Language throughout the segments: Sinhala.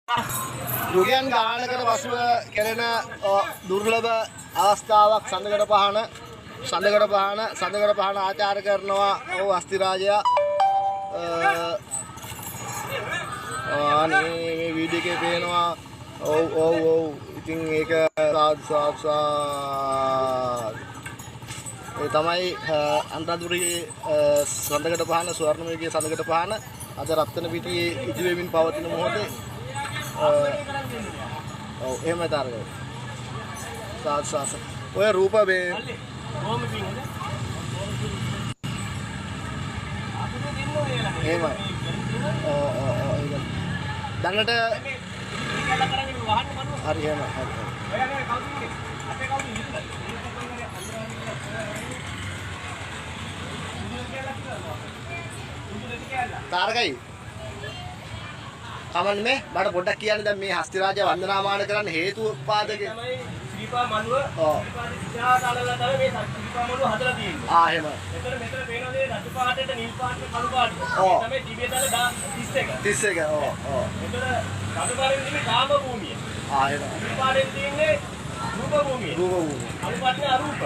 යුගයන් ගානකට පසුව කෙරෙන දුර්ලභ අවස්ථාවක් සඳකඩ පහන ආචාර කරනවා ඔව් අස්තිරාජයා මේ වීඩියෝ එකේ පේනවා ඔව් ඉතින් ඒක ඒ තමයි අන්තර්දුරේ සඳකඩ පහන ස්වර්ණමයගේ සඳකඩ පහන අද රත්න පිටියේ ඉදි වෙමින් පවතින මොහොතේ ඔව් එහෙම තරගය සාස් ඔය රූප මේ කොහොම පින්නද එහෙමයි දැනට හරි එහෙමයි තාරකයි කමන්නේ මේ මට පොඩ්ඩක් කියන්න දැන් මේ හස්තිරාජ වන්දනාමාන කරන්න හේතු උපාදක තමයි ශ්‍රීපා මනුව ශ්‍රීපා දිශාතාලලා තමයි මේ ශ්‍රීපා මනුව හදලා තියෙන්නේ. එහෙම. මෙතන පේනවා මේ රතු පාටට නිල් පාටට කළු පාටට. මේ තමයි දිව්‍යතල 31. 31 මෙතන රතු පාටෙන් තියෙන්නේ කාම භූමිය. එහෙම. නිල් පාටෙන් තියෙන්නේ රූප භූමිය. කළු පාටෙන් අරූප.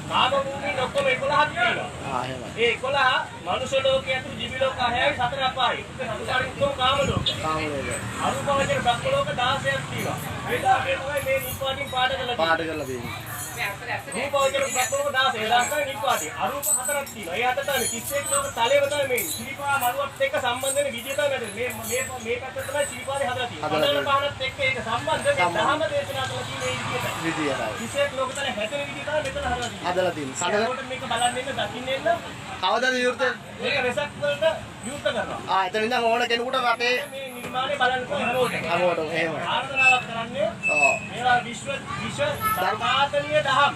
කාම භූමිය ඔක්කොම 11ක් තියෙනවා. එහෙම. ඒ 11 මනුෂ්‍ය ලෝකයේ අතුරු දිව්‍ය ලෝක 6යි 4 අපායයි. රතු පාටෙන් කොහොම කාම ලෝක. අරූප වචන බ්‍රහ්ම ලෝක 16ක් තියෙනවා. ඒ 16 තමයි මේ නිල් පාටින් පාට කරලා තියෙන්නේ. රූප වචන බ්‍රහ්ම ලෝක 16 ඒ 16 නිල් පාටි. අරූප 4ක් තියෙනවා. ඒ 4 තමයි 31 ලෝක තලයේම තමයි මේ ශ්‍රීපා මනුවත් එක්ක සම්බන්ධ වෙන විදිය තමයි මේ පැත්තට තමයි ශ්‍රීපාදේ හදලා තියෙන්නේ. හදලා පහනත් එක්ක ඒක සම්බන්ධ මේ දහම දේශනා කරලා තියෙන මේ විදියට. 31 ලෝක තලයේ හැදෙන විදිය තමයි මෙතන හදලා තියෙන්නේ. සඳහන් මේක බලන්න ඉන්න දකින්න එන්න කවදාද විවෘත මේක රෙසක් වලට විවෘත කරනවා. එතන ඉඳන් ඕන කෙනෙකුට රටේ මේ නිර්මාණය බලන්න හැමෝටම එහෙම ආර්දනාවක් කරන්නේ මේවා විශ්ව ධර්මාතනීය දහම්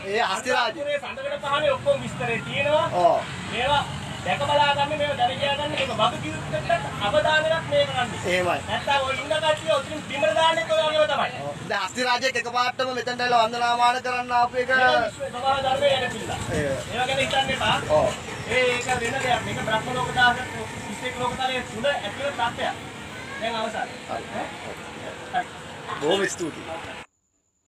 ඒ හස්තිරාජේ මේ සඳකඩ පහනේ ඔක්කොම විස්තරේ තියෙනවා. මේවා දැක බලා ගන්න මේවා දැනගියා ගන්න මේක වග කිව්වට අවධානයක් මේ කරන්නේ. එහෙමයි. නැත්තම් ඔය ඉන්න කට්ටිය උතින් බිමර දාන්නේ කොහොමද තමයි. දැන් හස්තිරාජේ එකපාරටම මෙතනට ඇවිල්ලා වන්දනාමාන කරන්න ආපු එක සබහා ධර්මයේ යන පිළිලා. ඒවා ගැන හිතන්න එපා. ඒක වෙන දෙයක්. මේක බ්‍රහ්ම ලෝක 10 31 ලෝක තලයේ තුල ඇතුළත තත්ත්වයක්. දැන් අවසන්. බොහොම ස්තුතියි.